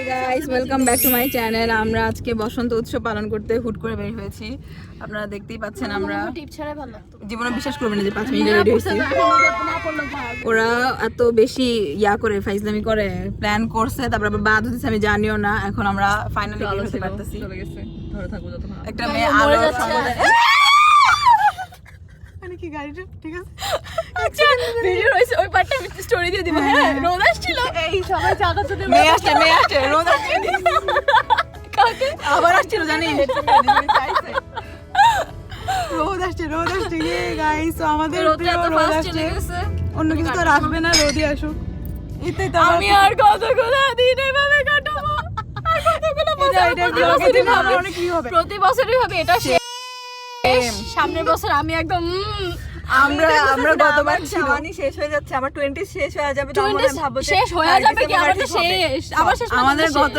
Guys welcome back to my channel. আমরা আজকে বসন্ত উৎসব পালন করতে হুট করে বের হয়েছি। আপনারা দেখতেই পাচ্ছেন আমরা জীবনে বিশ্বাস করবেন না যে 5 মিনিটে রেডি হয়েছি। ওরা এত বেশি করে ফাইজলামি করে প্ল্যান করছে, তারপর আবার বাদ হচ্ছে আমি জানিও না। এখন আমরা ফাইনালি বের হতে পারতেছি। চলে গেছে, ধরে থাকবো যতক্ষণ একটা মেয়ে আলো মানে কি গাড়িটা ঠিক আছে। আচ্ছা ভিডিও রয়েছে ওই পার্টটা আমি স্টোরি দিয়ে দিব। হ্যাঁ রোদ আসছিল, এই সবাই চাকা চলে মেয়ে আসছে রোদ আসছে কাকে আবার আসছিল জানি রোদ আসছে গাইস। তো আমাদের রোদ আসছে, অন্য কিছু তো আসবে না, রোদই আসুক। এটাই তো আমি আর কতগুলো দিন এভাবে কাটাবো, আর কতগুলো বছর প্রতি বছরই হবে এটা শেষ। সামনের বছর আমি একদম আমরা গতবার জানি শেষ হয়ে যাচ্ছে, আমার 20 শেষ হয়ে যাবে, তাহলে ভাবো শেষ হয়ে যাবে কি আমাদের শেষ আবার শেষ। আমাদের গত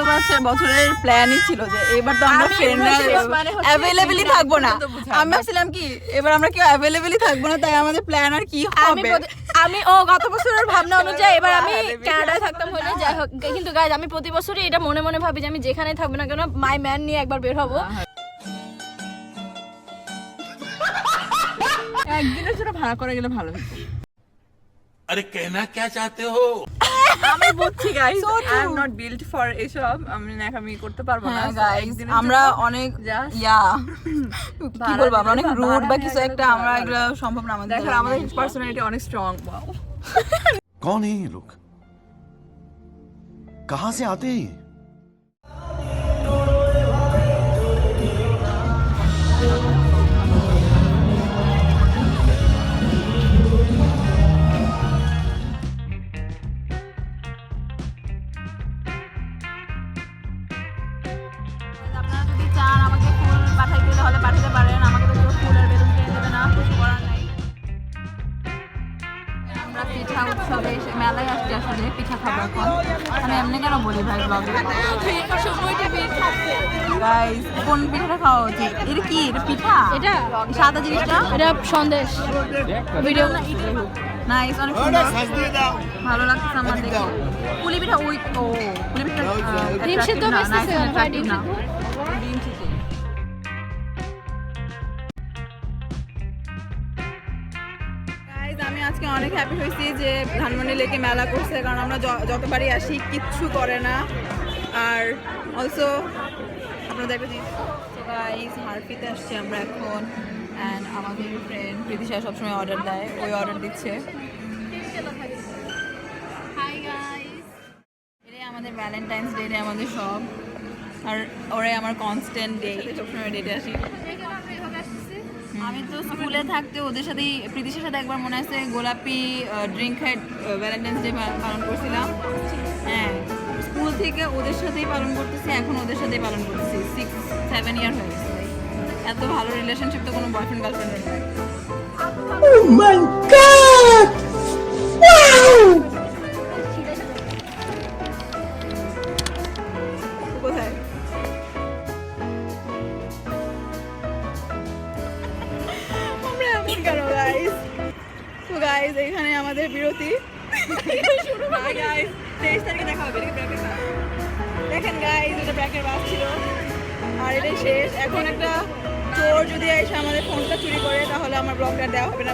বছরের প্ল্যানই ছিল যে এবার তো আমরা ফ্রেন্ডরা अवेलेबलই থাকবো না। আমি ভাবছিলাম কি এবার আমরা কি अवेलेबलই থাকবো না, তাই আমাদের প্ল্যান আর কি হবে। আমি গত বছরের ভাবনা অনুযায়ী এবার আমি কানাডায় থাকতাম হলে যাই হোক, কিন্তু গাইস আমি প্রতি বছরই এটা মনে মনে ভাবি যে আমি যেখানেই থাকবো না কেন মাই ম্যান নিয়ে একবার বের হবো। একদিনের জন্য ভাড়া করে গেলে ভালো হতো। আরে কেনা क्या चाहते हो? আমি বুঝছি guys, I am not built for এসব। আমি করতে পারবো না গাইস। আমরা অনেক কি বলবো, আমরা অনেক রুড বা কিছু একটা, আমরা এগুলো সম্ভব না আমাদের। দেখো আমাদের পার্সোনালিটি অনেক স্ট্রং। ওয়াও कौन है ये लोग? कहां से आते हैं? মেলায় আসছে, আসলে পিঠা খাবো এখন। আমি এমনি কেন বলি ভাই ব্লগে গাইস, কোন পিঠাটা খাওয়া উচিত? এটা কি, এটা পিঠা? এটা সাদা জিনিসটা, এটা সন্দেশ। ভিডিও নাইস, অনেক সুন্দর, ভালো লাগছে আমার দেখে। পুলি পিঠা, ওই পুলি পিঠা ডিম সিদ্ধ বেশতেছে ভাই, ডিম সিদ্ধ। আমি আজকে অনেক হ্যাপি হয়েছি যে ধানমন্ডি লেকে মেলা করছে, কারণ আমরা যতবারই আসি কিচ্ছু করে না। আর অলসো আপনাদের একটা জিনিস গাইস, হারপিতে আসছি আমরা এখন। অ্যান্ড আমাদের ফ্রেন্ড প্রীতিশা সবসময় অর্ডার দেয়, ওই অর্ডার দিচ্ছে। এটাই আমাদের ভ্যালেন্টাইন্স ডে, এটাই আমাদের সব। আর ওরাই আমার কনস্ট্যান্ট ডে, সবসময় ডেটে আসি। আমি তো স্কুলে থাকতে ওদের সাথেই, প্রীতিশার সাথে একবার মনে আছে গোলাপি ড্রিঙ্ক খাই ভ্যালেন্টাইন্স ডে পালন করছিলাম। হ্যাঁ স্কুল থেকে ওদের সাথেই পালন করতেছি, এখন ওদের সাথেই পালন করতেছি। 6-7 ইয়ার হয়ে গেছে। এত ভালো রিলেশনশিপ তো কোনো বয়ফ্রেন্ড গার্লফ্রেন্ডের নেই। Oh my God! Wow! কোথায়? তো গাইস এখানে আমাদের বিরতি। গাইস 23 তারিখে দেখা হবে। দেখেন গাইস, এটা ব্র্যাকের বাস ছিল আর এটাই শেষ। এখন একটা চোর যদি এসে আমাদের ফোনটা চুরি করে তাহলে আমার ব্লগটা দেওয়া হবে না।